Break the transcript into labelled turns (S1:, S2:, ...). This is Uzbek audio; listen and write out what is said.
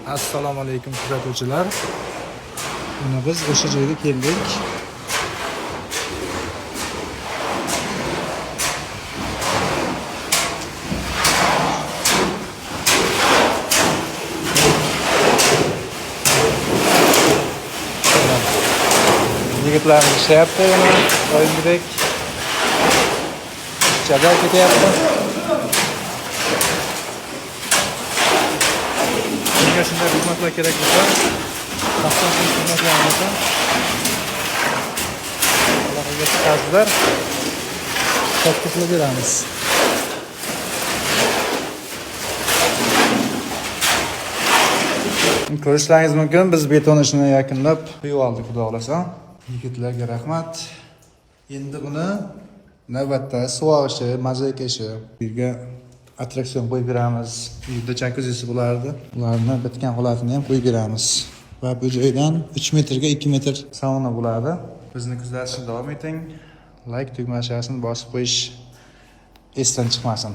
S1: Assalomu alaykum kuzatuvchilar. Mana biz o'sha joyga keldik. Yigitlarimiz ishlayapti, yana doimgidek jabr ketyapti. Bunga shunday xizmatlar kerak bo'lsa, xavfsiz xizmatlar bo'lsa, aloqaga chiqasizlar, takliflar beramiz. Ko'rishlaringiz mumkin, biz beton ishini yakunlab qo'yib oldik, xudo xolasa. Yigitlarga rahmat. Endi buni navbatda suvog'ishi, mozaika ishi, bu yerga attraksion qo'yib beramiz. Bu yerda jakuzzisi bo'lardi. Ularni bitgan holatini ham qo'yib beramiz. Va bu joydan 3 metrga 2 metr sauna bo'ladi. Bizni kuzatishda davom eting. Like tugmachasini bosib qo'yish esdan chiqmasin.